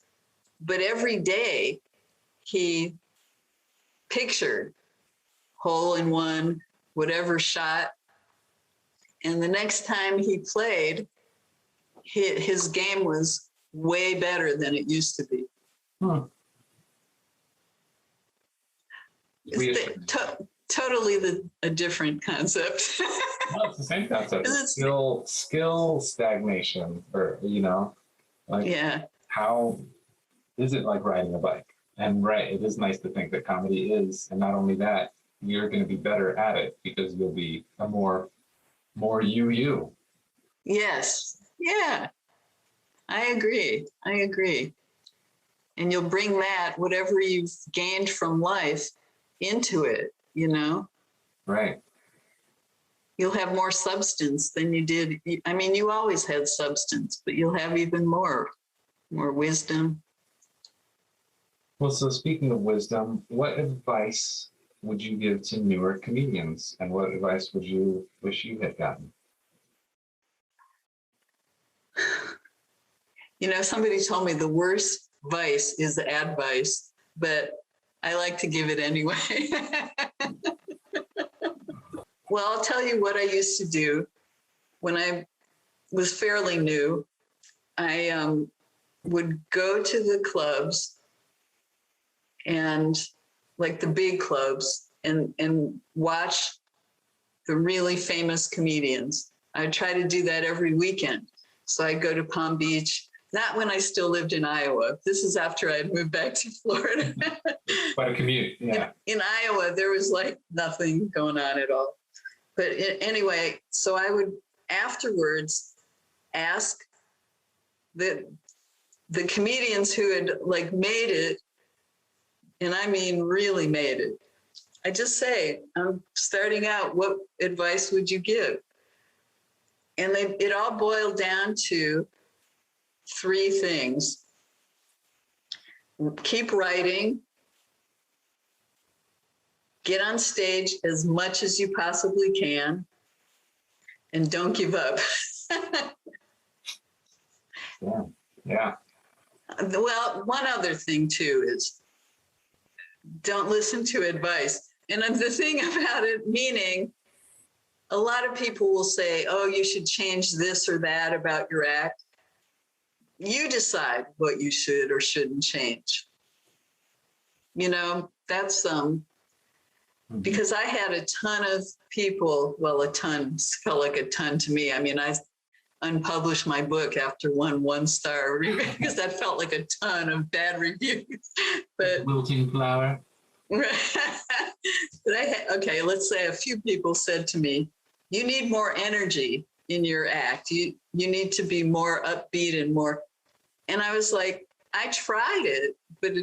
But every day he pictured hole in one, whatever shot. And the next time he played, his game was way better than it used to be. Totally a different concept. No, it's the same concept. Skill stagnation, or, you know, like how is it like riding a bike? And right, it is nice to think that comedy is, and not only that, you're going to be better at it because you'll be a more you. Yes. Yeah. I agree. And you'll bring that, whatever you've gained from life, into it, you know? Right. You'll have more substance than you did. I mean, you always had substance, but you'll have even more wisdom. Well, so speaking of wisdom, what advice would you give to newer comedians? And what advice would you wish you had gotten? You know, somebody told me the worst vice is advice, but I like to give it anyway. Well, I'll tell you what I used to do when I was fairly new. I would go to the clubs, and like the big clubs, and watch the really famous comedians. I try to do that every weekend. So I go to Palm Beach, not when I still lived in Iowa. This is after I had moved back to Florida. Quite a commute, yeah. In Iowa, there was like nothing going on at all. But anyway, so I would afterwards ask the comedians who had like made it, and I mean really made it. I just say, I'm starting out, what advice would you give? And it all boiled down to 3 things. Keep writing, get on stage as much as you possibly can, and don't give up. Yeah. Well, one other thing too is don't listen to advice. And the thing about it, meaning a lot of people will say, oh, you should change this or that about your act. You decide what you should or shouldn't change. You know, that's because I had a ton of people, well, a ton felt like a ton to me. I mean, I unpublished my book after 1-star review because that felt like a ton of bad reviews. But wilting flower. But okay, let's say a few people said to me, you need more energy in your act. You need to be more upbeat and more. And I was like, I tried it, but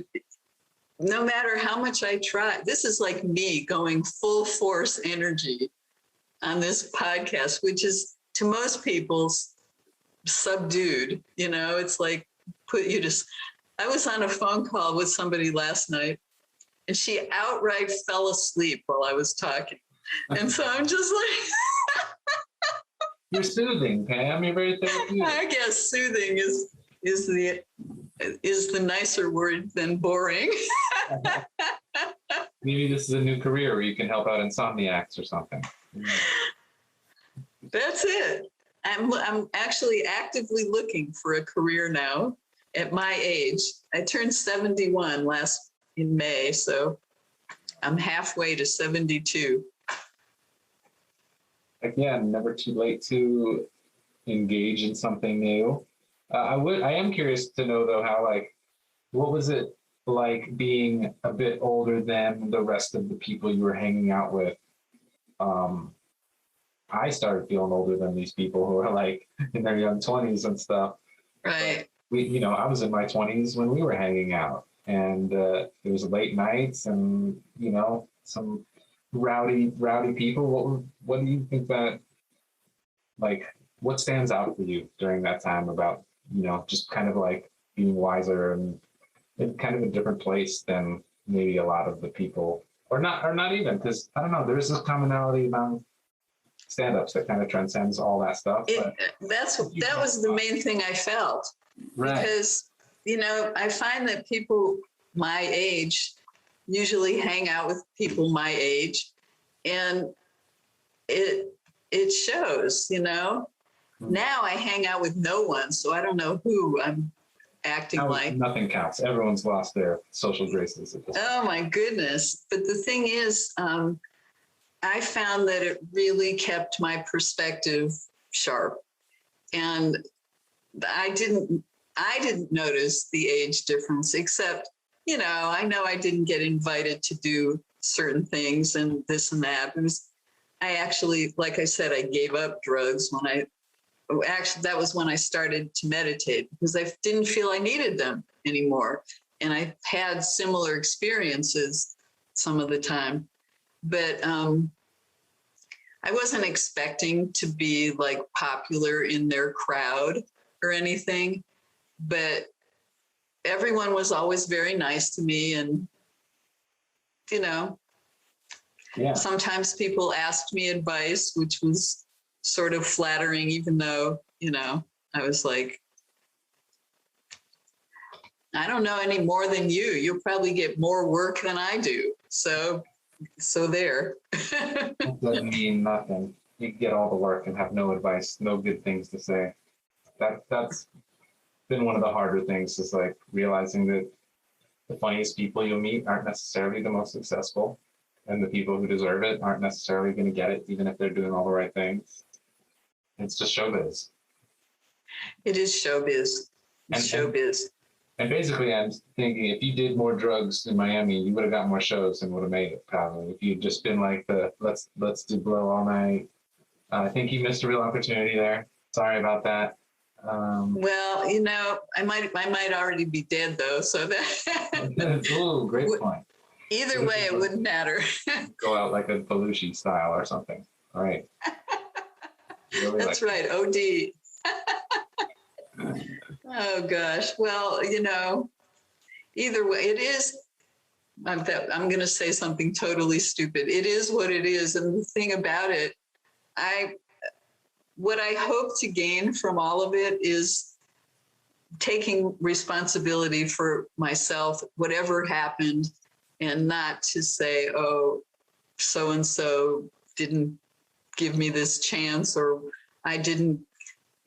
no matter how much I try, this is like me going full force energy on this podcast, which is to most people subdued. You know, it's like I was on a phone call with somebody last night and she outright fell asleep while I was talking. And so I'm just like, you're soothing, Pam. You're very therapeutic. I guess soothing is the nicer word than boring. Maybe this is a new career where you can help out insomniacs or something. That's it. I'm actually actively looking for a career now at my age. I turned 71 in May, so I'm halfway to 72. Again, never too late to engage in something new. I am curious to know though how, like, what was it like being a bit older than the rest of the people you were hanging out with? I started feeling older than these people who are like in their young 20s and stuff. Right. But I was in my 20s when we were hanging out, and it was late nights and some rowdy people. What do you think that, like, what stands out for you during that time about just kind of like being wiser and in kind of a different place than maybe a lot of the people, or not even, because I don't know, there's this commonality among stand-ups that kind of transcends all that stuff. That was the main thing I felt. Right. Because I find that people my age usually hang out with people my age, and it shows. Now I hang out with no one, so I don't know who I'm acting like. Nothing counts. Everyone's lost their social graces. Oh my goodness. But the thing is, I found that it really kept my perspective sharp. And I didn't notice the age difference, except, I know I didn't get invited to do certain things and this and that. I actually, like I said, I gave up drugs that was when I started to meditate, because I didn't feel I needed them anymore. And I had similar experiences some of the time, but I wasn't expecting to be like popular in their crowd or anything, but everyone was always very nice to me. And, sometimes people asked me advice, which was sort of flattering, even though, I was like, I don't know any more than you. You'll probably get more work than I do. So there. That doesn't mean nothing. You get all the work and have no advice, no good things to say. That's been one of the harder things, is like realizing that the funniest people you'll meet aren't necessarily the most successful, and the people who deserve it aren't necessarily going to get it, even if they're doing all the right things. It's just showbiz. It is showbiz. It's showbiz. And basically, I'm thinking if you did more drugs in Miami, you would have got more shows and would have made it, probably. If you'd just been like let's do blow all night. I think you missed a real opportunity there. Sorry about that. Well, I might already be dead though, so that. Ooh, great point. Either way, it wouldn't matter. Go out like a Belushi style or something. All right. Really That's right, OD. Oh gosh. Well, either way, it is. I'm going to say something totally stupid. It is what it is, and the thing about it, what I hope to gain from all of it is taking responsibility for myself, whatever happened, and not to say, oh, so and so didn't give me this chance, or I didn't.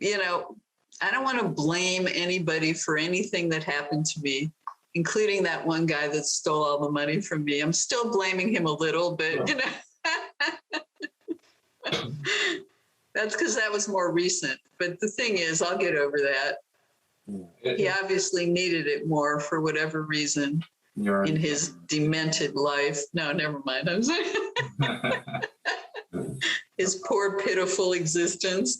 I don't want to blame anybody for anything that happened to me, including that one guy that stole all the money from me. I'm still blaming him a little, but that's because that was more recent. But the thing is, I'll get over that. He obviously needed it more for whatever reason in his demented life. No, never mind. I'm saying his poor, pitiful existence.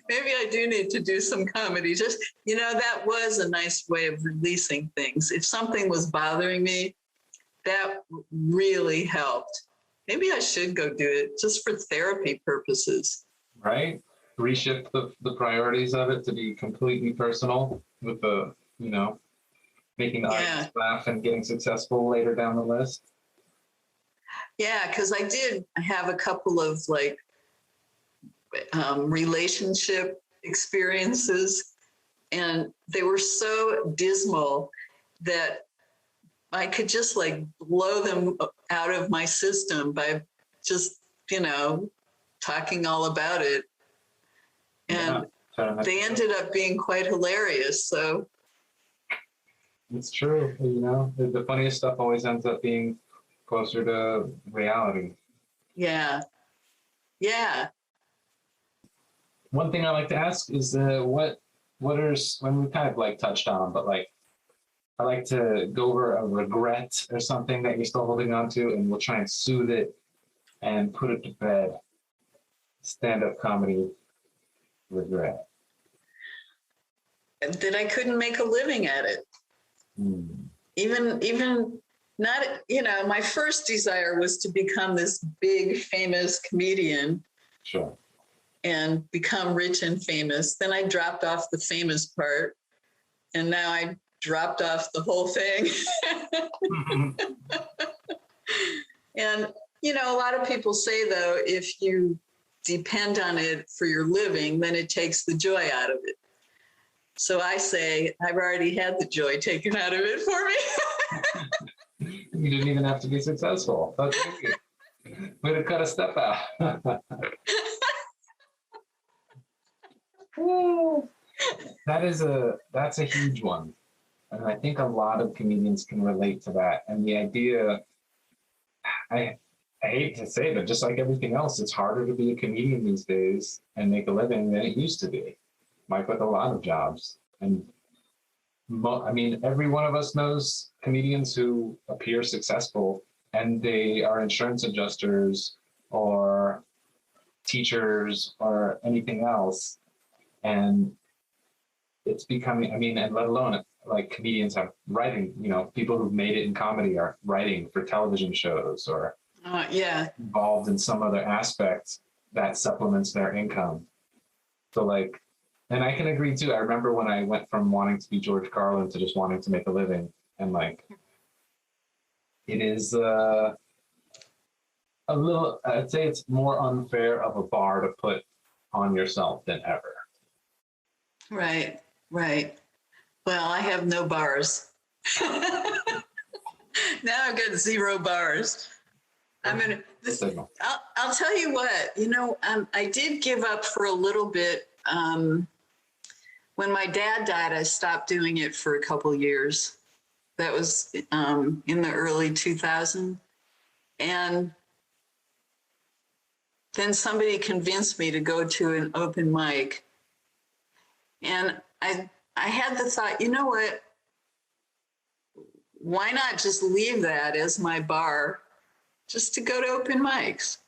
Maybe I do need to do some comedy. Just, that was a nice way of releasing things. If something was bothering me, that really helped. Maybe I should go do it just for therapy purposes. Right? Reshift the priorities of it to be completely personal with the, making the audience laugh and getting successful later down the list. Yeah, because I did have a couple of relationship experiences, and they were so dismal that I could just blow them out of my system by just, talking all about it. And they ended up being quite hilarious. So it's true. The funniest stuff always ends up being closer to reality. Yeah. Yeah. One thing I like to ask is what are, when we kind of touched on, but I like to go over a regret or something that you're still holding on to, and we'll try and soothe it and put it to bed. Stand-up comedy regret. That I couldn't make a living at it. Even not, my first desire was to become this big, famous comedian. Sure. And become rich and famous. Then I dropped off the famous part, and now I dropped off the whole thing. And, a lot of people say, though, if you depend on it for your living, then it takes the joy out of it. So I say, I've already had the joy taken out of it for me. You didn't even have to be successful. That's good. Way to cut a step out. That's a huge one. And I think a lot of comedians can relate to that. And the idea, I hate to say, but just like everything else, it's harder to be a comedian these days and make a living than it used to be. Like with a lot of jobs. And every one of us knows comedians who appear successful, and they are insurance adjusters or teachers or anything else. And it's becoming, and let alone comedians have writing, people who've made it in comedy are writing for television shows or involved in some other aspect that supplements their income. So and I can agree too. I remember when I went from wanting to be George Carlin to just wanting to make a living, and it is a little, I'd say it's more unfair of a bar to put on yourself than ever. Right. Well, I have no bars. Now I've got 0 bars. I'll tell you what, I did give up for a little bit. When my dad died, I stopped doing it for a couple years. That was in the early 2000s. And then somebody convinced me to go to an open mic. And I had the thought, what? Why not just leave that as my bar, just to go to open mics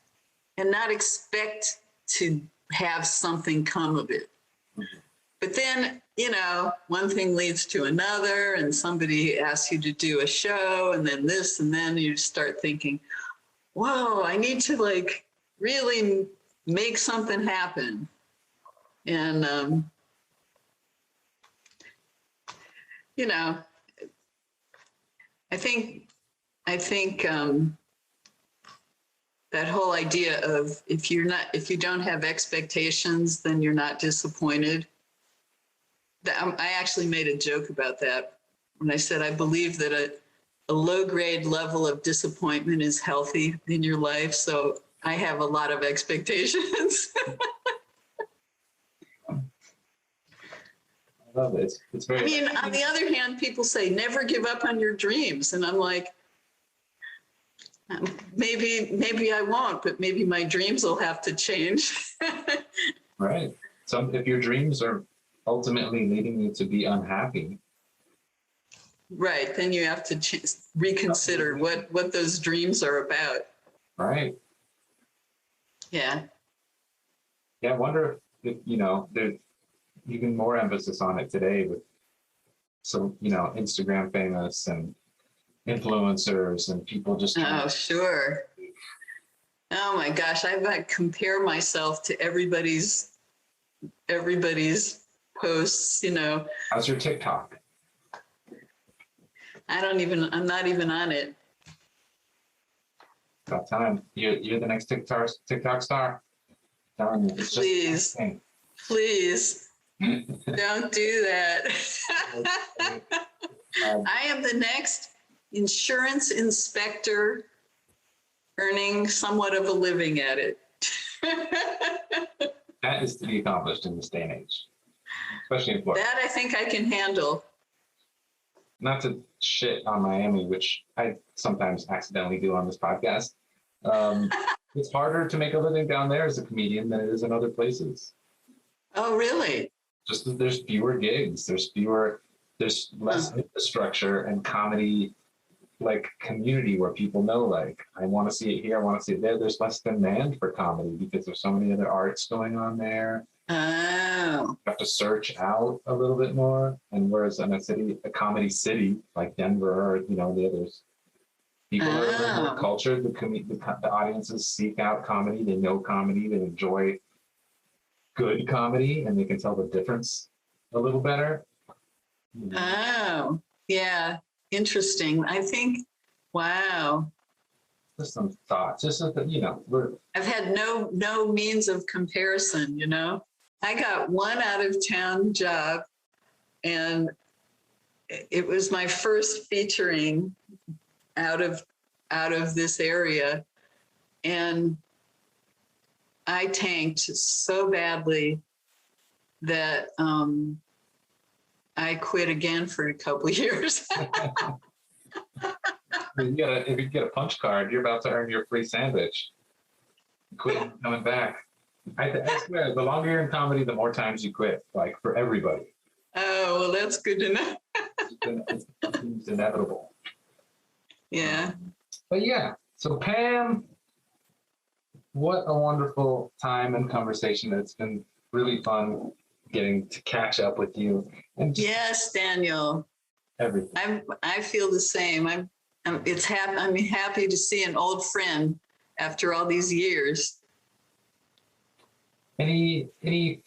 and not expect to have something come of it. Mm-hmm. But then, one thing leads to another, and somebody asks you to do a show, and then this, and then you start thinking, whoa, I need to like really make something happen. And, you know, I think that whole idea of if you don't have expectations, then you're not disappointed. I actually made a joke about that when I said I believe that a low-grade level of disappointment is healthy in your life. So I have a lot of expectations. I love it. It's very. I mean, on the other hand, people say never give up on your dreams, and I'm like, maybe I won't, but maybe my dreams will have to change. Right. If your dreams are ultimately leading you to be unhappy. Right. Then you have to reconsider what those dreams are about. Right. Yeah. Yeah. I wonder if there's even more emphasis on it today with some, Instagram famous and influencers and people just. Oh, sure. Oh my gosh. I might compare myself to everybody's posts, How's your TikTok? I'm not even on it. About time. You're the next TikTok star. Telling you, Please, don't do that. I am the next insurance inspector earning somewhat of a living at it. That is to be accomplished in this day and age, especially in Florida. That I think I can handle. Not to shit on Miami, which I sometimes accidentally do on this podcast. It's harder to make a living down there as a comedian than it is in other places. Oh, really? Just that there's fewer gigs, there's less infrastructure and comedy like community where people know, like, I want to see it here, I want to see it there. There's less demand for comedy because there's so many other arts going on there. Oh. You have to search out a little bit more. And whereas in a comedy city like Denver or, the others, people are a little more cultured. The audiences seek out comedy. They know comedy. They enjoy good comedy, and they can tell the difference a little better. Oh, yeah. Interesting. I think, wow. Just some thoughts. Just so that, I've had no means of comparison, I got one out of town job, and it was my first featuring out of this area. And I tanked so badly that I quit again for a couple of years. If you get a punch card, you're about to earn your free sandwich. Quit coming back. I swear, the longer you're in comedy, the more times you quit, like for everybody. Oh, well, that's good to know. It's inevitable. Yeah. But yeah, so Pam, what a wonderful time and conversation. It's been really fun getting to catch up with you. And yes, Daniel. Everything. I feel the same. I'm happy to see an old friend after all these years. Any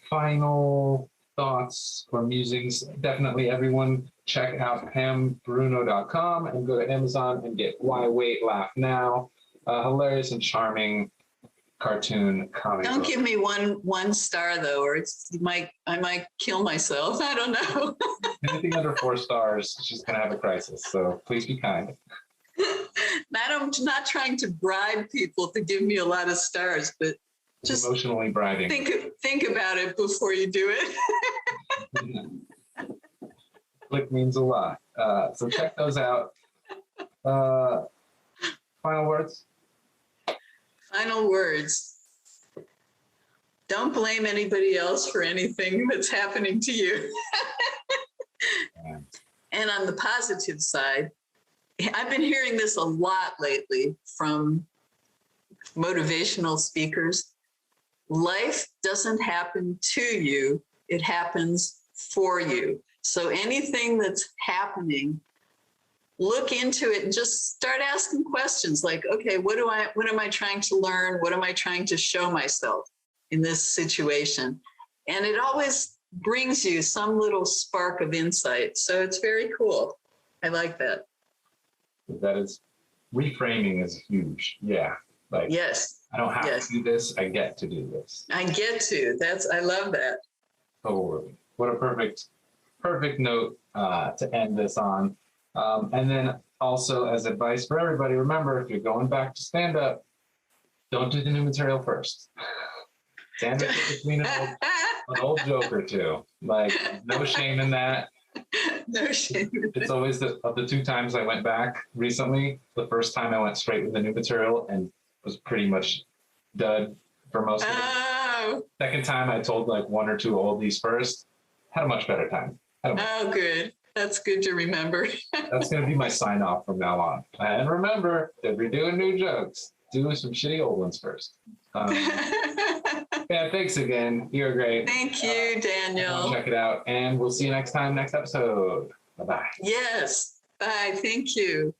final thoughts or musings? Definitely everyone check out PamBruno.com and go to Amazon and get Why Wait Laugh Now. Hilarious and charming cartoon comic. Don't give me one star though, or I might kill myself. I don't know. Anything under 4 stars, she's gonna have a crisis. So please be kind. I'm not trying to bribe people to give me a lot of stars, but just emotionally bribing. Think about it before you do it. Click means a lot. So check those out. Final words? Final words. Don't blame anybody else for anything that's happening to you. And on the positive side, I've been hearing this a lot lately from motivational speakers. Life doesn't happen to you, it happens for you. So anything that's happening look into it and just start asking questions like, okay, what am I trying to learn? What am I trying to show myself in this situation? And it always brings you some little spark of insight. So it's very cool. I like that. That is, reframing is huge. Yeah. Like, yes. I don't have to do this. I get to do this. I get to. I love that. Totally. What a perfect note to end this on. And then also as advice for everybody, remember, if you're going back to stand up, don't do the new material first. Stand up between an old joke or two. Like, no shame in that. No shame. It's always of the 2 times I went back recently, the first time I went straight with the new material and was pretty much dud for most of it. Second time I told like 1 or 2 oldies first, had a much better time. Oh, good. That's good to remember. That's going to be my sign off from now on. And remember, if you're doing new jokes, do some shitty old ones first. Yeah, thanks again. You're great. Thank you, Daniel. Check it out. And we'll see you next time, next episode. Bye-bye. Yes. Bye. Thank you.